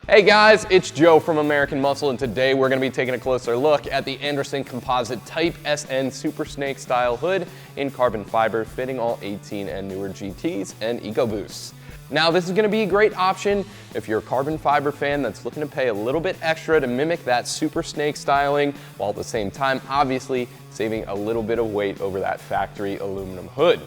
Hey guys, it's Joe from American Muscle, and today we're going to be taking a closer look at the Anderson Composite Type SN SuperSnake style hood in carbon fiber, fitting all 18 and newer GTs and EcoBoosts. Now this is going to be a great option if you're a carbon fiber fan that's looking to pay a little bit extra to mimic that SuperSnake styling, while at the same time obviously saving a little bit of weight over that factory aluminum hood.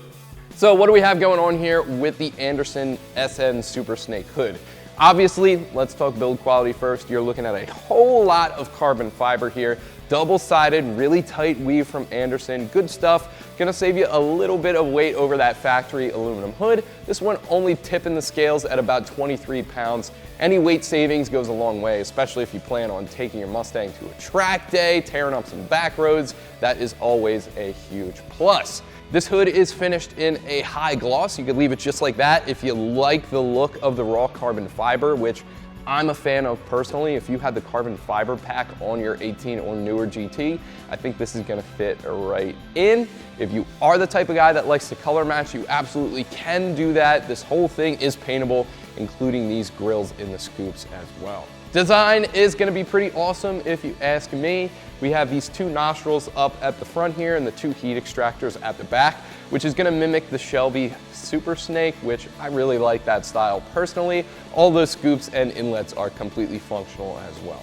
So what do we have going on here with the Anderson SN SuperSnake hood? Obviously, let's talk build quality first. You're looking at a whole lot of carbon fiber here. Double-sided, really tight weave from Anderson. Good stuff. Gonna save you a little bit of weight over that factory aluminum hood. This one only tipping the scales at about 23 pounds. Any weight savings goes a long way, especially if you plan on taking your Mustang to a track day, tearing up some back roads. That is always a huge plus. This hood is finished in a high gloss. You could leave it just like that if you like the look of the raw carbon fiber, which I'm a fan of personally. If you had the carbon fiber pack on your 18 or newer GT, I think this is gonna fit right in. If you are the type of guy that likes to color match, you absolutely can do that. This whole thing is paintable, including these grills in the scoops as well. Design is gonna be pretty awesome if you ask me. We have these two nostrils up at the front here and the two heat extractors at the back, which is gonna mimic the Shelby SuperSnake, which I really like that style personally. All those scoops and inlets are completely functional as well.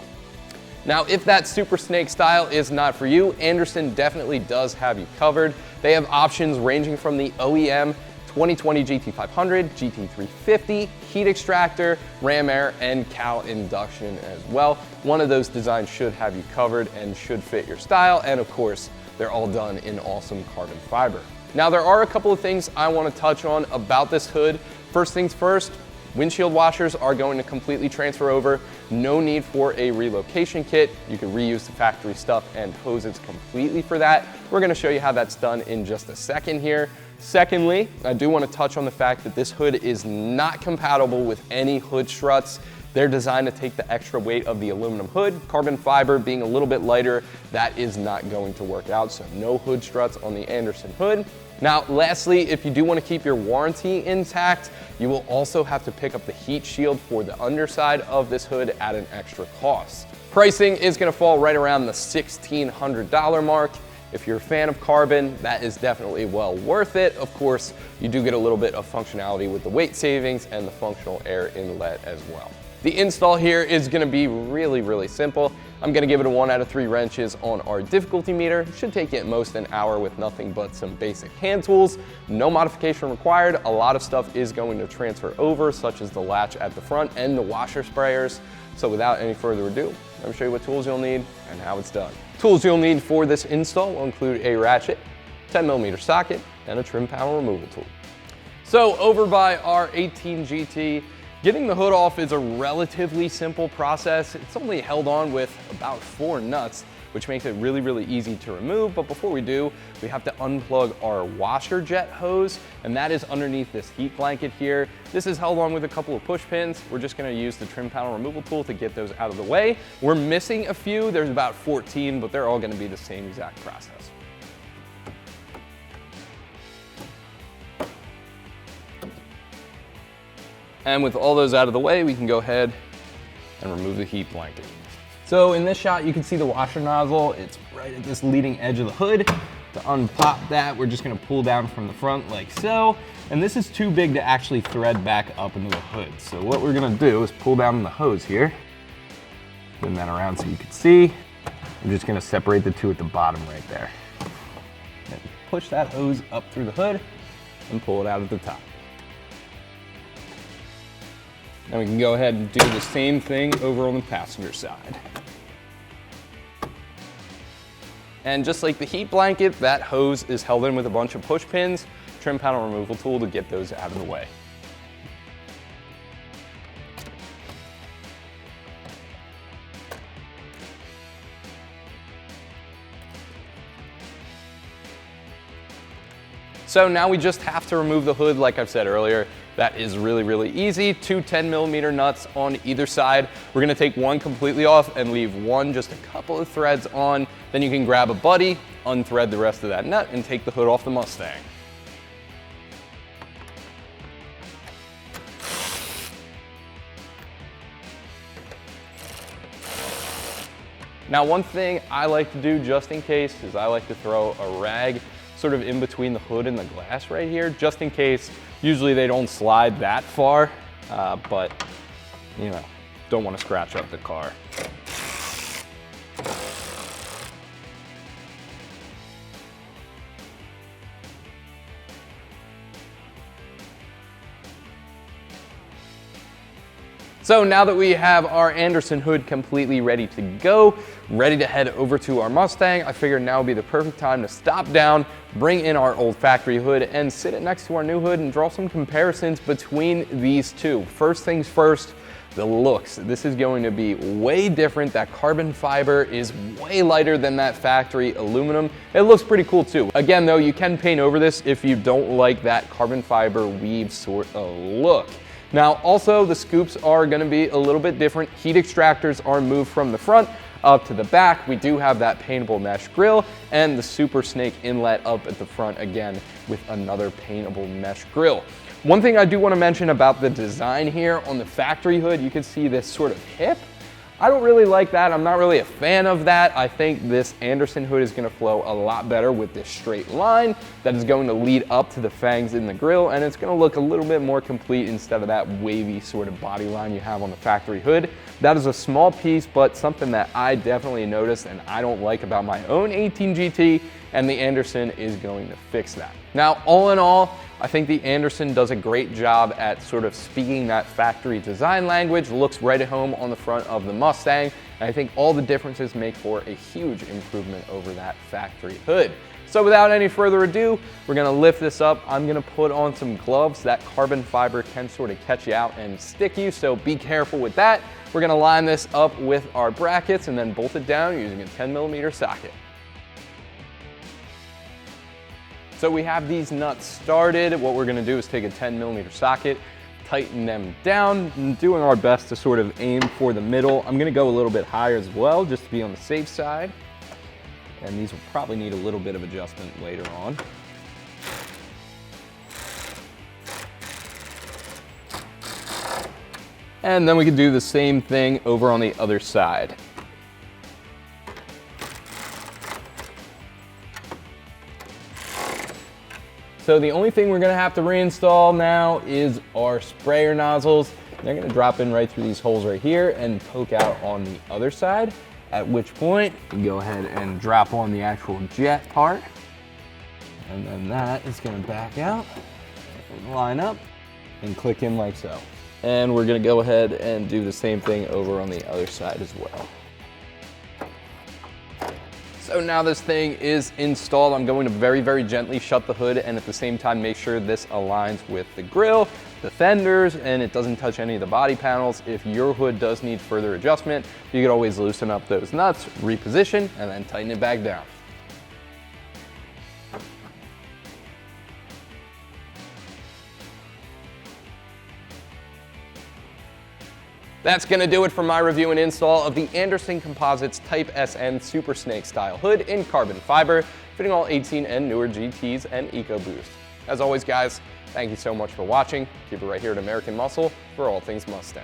Now, if that SuperSnake style is not for you, Anderson definitely does have you covered. They have options ranging from the OEM 2020 GT500, GT350, heat extractor, ram air, and cowl induction as well. One of those designs should have you covered and should fit your style, and of course, they're all done in awesome carbon fiber. Now, there are a couple of things I want to touch on about this hood. First things first, windshield washers are going to completely transfer over. No need for a relocation kit. You can reuse the factory stuff and hoses completely for that. We're going to show you how that's done in just a second here. Secondly, I do want to touch on the fact that this hood is not compatible with any hood struts. They're designed to take the extra weight of the aluminum hood. Carbon fiber being a little bit lighter, that is not going to work out, so no hood struts on the Anderson hood. Now, lastly, if you do want to keep your warranty intact, you will also have to pick up the heat shield for the underside of this hood at an extra cost. Pricing is going to fall right around the $1,600 mark. If you're a fan of carbon, that is definitely well worth it. Of course, you do get a little bit of functionality with the weight savings and the functional air inlet as well. The install here is gonna be really simple. I'm gonna give it a 1 out of 3 wrenches on our difficulty meter. It should take you at most an hour with nothing but some basic hand tools. No modification required. A lot of stuff is going to transfer over, such as the latch at the front and the washer sprayers. So without any further ado, let me show you what tools you'll need and how it's done. Tools you'll need for this install will include a ratchet, 10mm socket, and a trim panel removal tool. So over by our 18 GT, getting the hood off is a relatively simple process. It's only held on with about 4 nuts, which makes it really easy to remove. But before we do, we have to unplug our washer jet hose, and that is underneath this heat blanket here. This is held on with a couple of push pins. We're just gonna use the trim panel removal tool to get those out of the way. We're missing a few, there's about 14, but they're all gonna be the same exact process. And with all those out of the way, we can go ahead and remove the heat blanket. So in this shot, you can see the washer nozzle. It's right at this leading edge of the hood. To unpop that, we're just gonna pull down from the front like so. And this is too big to actually thread back up into the hood. So what we're gonna do is pull down the hose here. Bring that around so you can see. I'm just gonna separate the two at the bottom right there. Then push that hose up through the hood and pull it out at the top. Now we can go ahead and do the same thing over on the passenger side. And just like the heat blanket, that hose is held in with a bunch of push pins, trim panel removal tool to get those out of the way. So now we just have to remove the hood like I've said earlier. That is really easy. 2 10mm nuts on either side. We're gonna take one completely off and leave one just a couple of threads on. Then you can grab a buddy, unthread the rest of that nut, and take the hood off the Mustang. Now, one thing I like to do just in case is I like to throw a rag sort of in between the hood and the glass right here, just in case. Usually they don't slide that far, but you know, don't want to scratch up the car. So now that we have our Anderson hood completely ready to go, ready to head over to our Mustang, I figured now would be the perfect time to stop down, bring in our old factory hood, and sit it next to our new hood and draw some comparisons between these two. First things first, the looks. This is going to be way different. That carbon fiber is way lighter than that factory aluminum. It looks pretty cool too. Again though, you can paint over this if you don't like that carbon fiber weave sort of look. Now also the scoops are going to be a little bit different. Heat extractors are moved from the front up to the back. We do have that paintable mesh grille and the SuperSnake inlet up at the front again with another paintable mesh grille. One thing I do want to mention about the design here on the factory hood, you can see this sort of hip. I don't really like that. I'm not really a fan of that. I think this Anderson hood is going to flow a lot better with this straight line that is going to lead up to the fangs in the grille, and it's going to look a little bit more complete instead of that wavy sort of body line you have on the factory hood. That is a small piece, but something that I definitely noticed and I don't like about my own 18 GT, and the Anderson is going to fix that. Now, all in all, I think the Anderson does a great job at sort of speaking that factory design language, looks right at home on the front of the Mustang, and I think all the differences make for a huge improvement over that factory hood. So without any further ado, we're gonna lift this up. I'm gonna put on some gloves. That carbon fiber can sort of catch you out and stick you, so be careful with that. We're gonna line this up with our brackets and then bolt it down using a 10mm socket. So we have these nuts started. What we're gonna do is take a 10mm socket, tighten them down, and doing our best to sort of aim for the middle. I'm gonna go a little bit higher as well, just to be on the safe side. And these will probably need a little bit of adjustment later on. And then we can do the same thing over on the other side. So the only thing we're gonna have to reinstall now is our sprayer nozzles. They're gonna drop in right through these holes right here and poke out on the other side, at which point you can go ahead and drop on the actual jet part. And then that is gonna back out, and line up, and click in like so. And we're gonna go ahead and do the same thing over on the other side as well. So now this thing is installed. I'm going to very, very gently shut the hood and at the same time make sure this aligns with the grille, the fenders, and it doesn't touch any of the body panels. If your hood does need further adjustment, you could always loosen up those nuts, reposition, and then tighten it back down. That's gonna do it for my review and install of the Anderson Composites Type SN SuperSnake style hood in carbon fiber, fitting all 18 and newer GTs and EcoBoost. As always guys, thank you so much for watching. Keep it right here at American Muscle for all things Mustang.